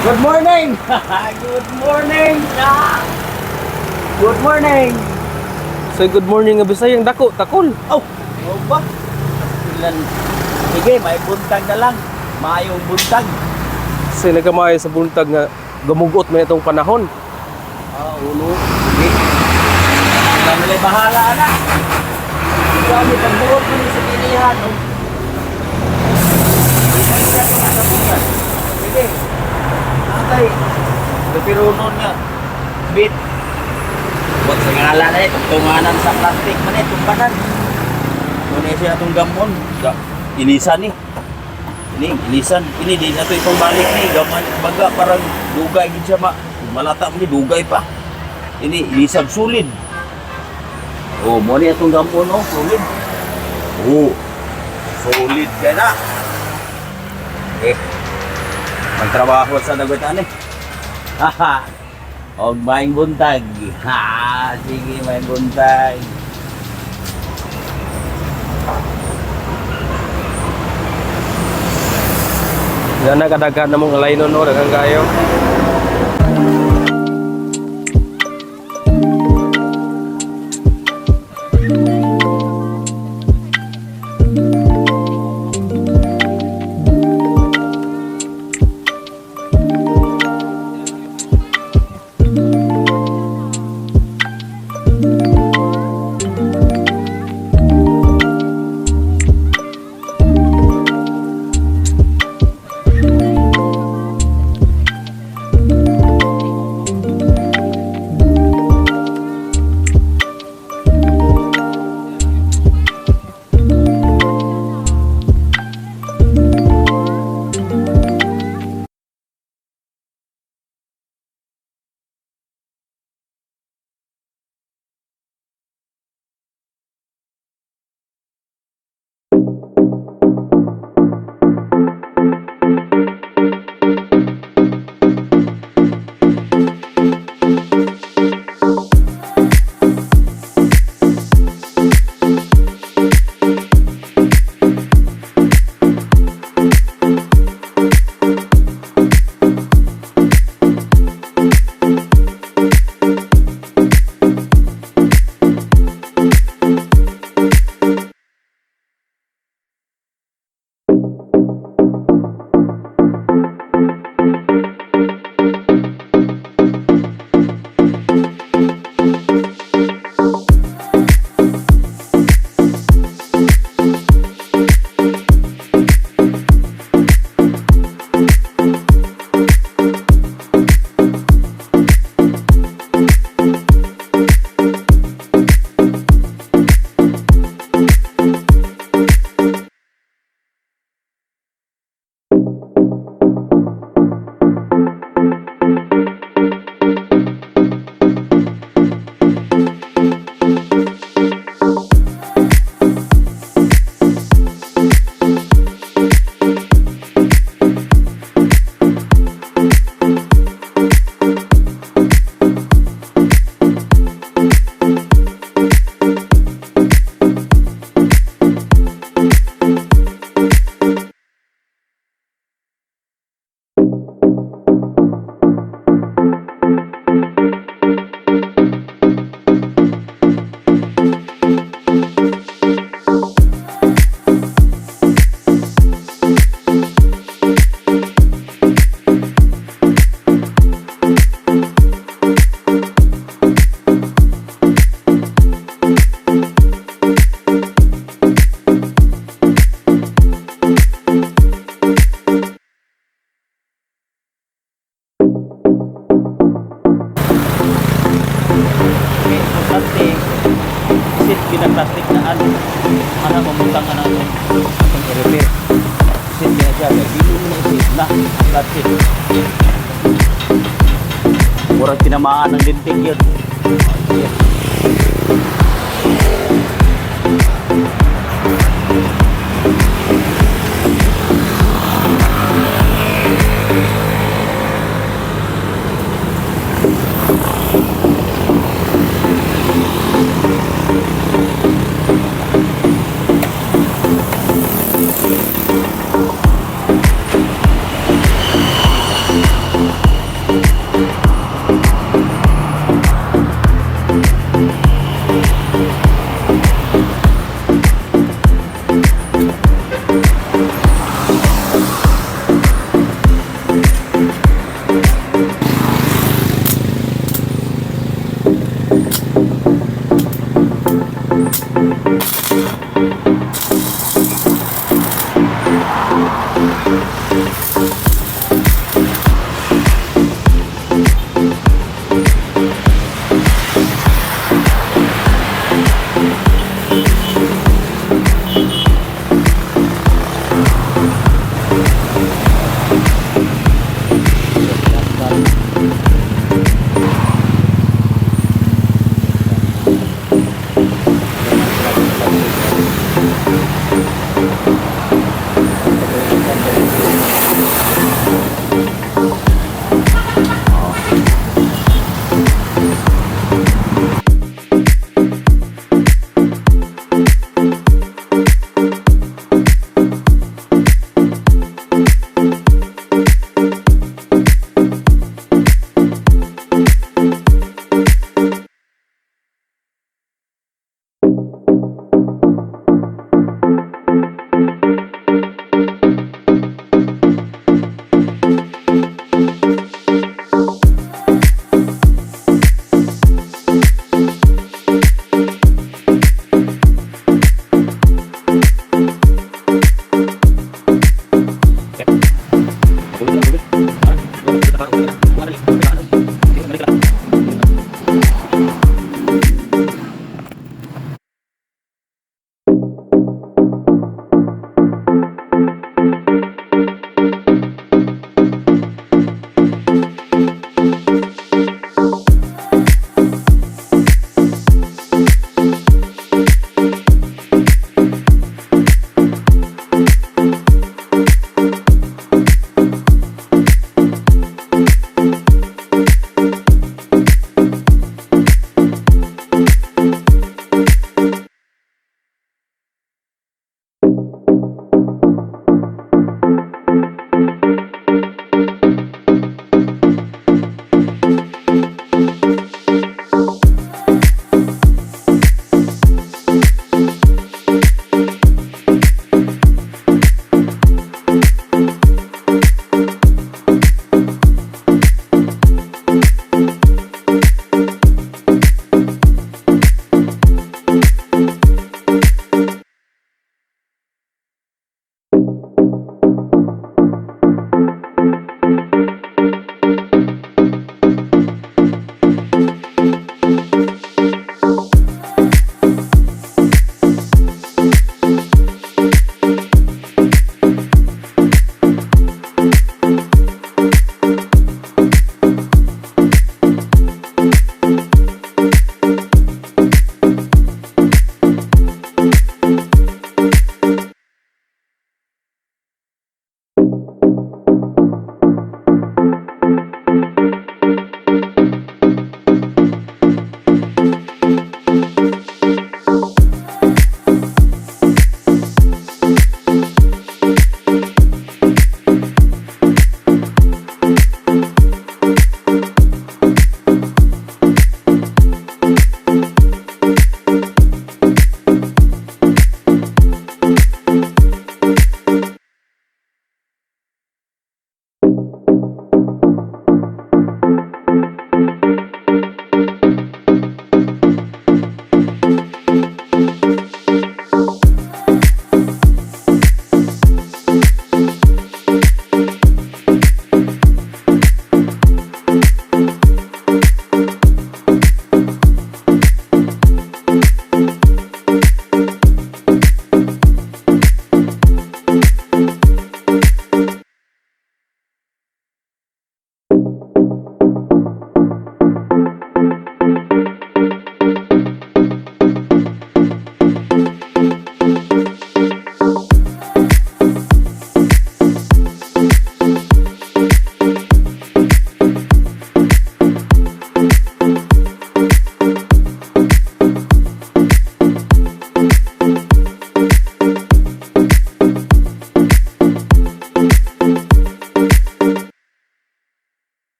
Good morning! Good morning! Good morning! So good morning nga Bisayang dako, takol. Oh! Ano ba? Ilan? Sige, may buntag na lang. Mayong buntag. Kasi nagkamay sa buntag nga gamugot man itong panahon. Ulo. Sige. Kami bahala na. Kami pagbuot mo sa pilihan. Sige. Atay. Napirunon nga. Bit. Buat sa ngala na ito. Tunganan sa plastic man ito. Tumbanan. Doon siya itong gamon. Ilisan ni. Ini, ilisan. Ini, di na ito itong balik ni. Gaman, baga, parang dugay. Hindi siya malata mo ni. Dugay pa. Ini, ilisan sulid. Oh, mo ni itong gamon, oh. Sulid. Oh. Solid ka na. Magtrabaho sa dagutan eh. Haha. Og maing buntag. Ha, sige maing buntag. Yan nakadagan na mong alay no, dagang kayo. Pinaplastic na ano mamuntang ka na itong i-repair. Isit ka na siya, bili mo na isit na plastic. Murang tinamaan ng lintik yun.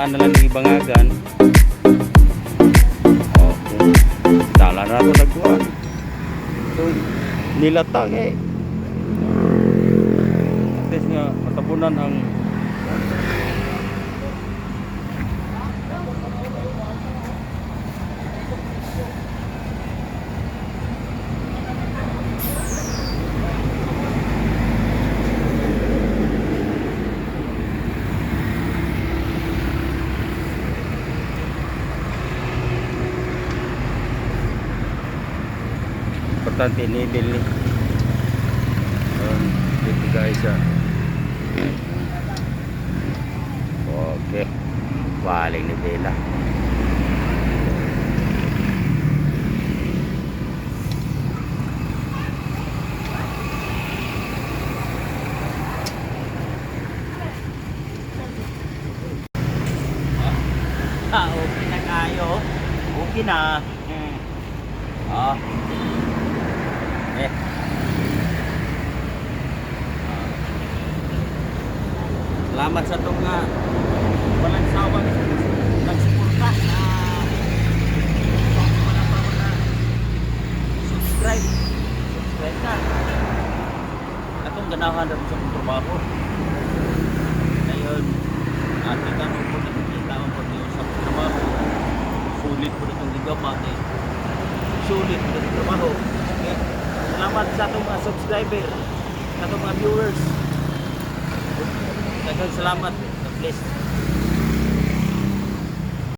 na lang ibangagan. Oh, dala na ito nagkuhan. So, nilatag eh. At least nga, matabunan ang importante nidil ni. Dito guys okay, baling ni Bella. Okay na kayo. Okay na. Salamat sa itong walang sawang nagsuporta na subscribe na atong ganahan na sa trabaho ngayon ating tanong po nakikita ang pag-iwas sa trabaho sulit po na itong ligama sulit po na itong trabaho. Okay. Salamat sa itong mga subscriber sa itong mga viewers. Daghang salamat. God bless.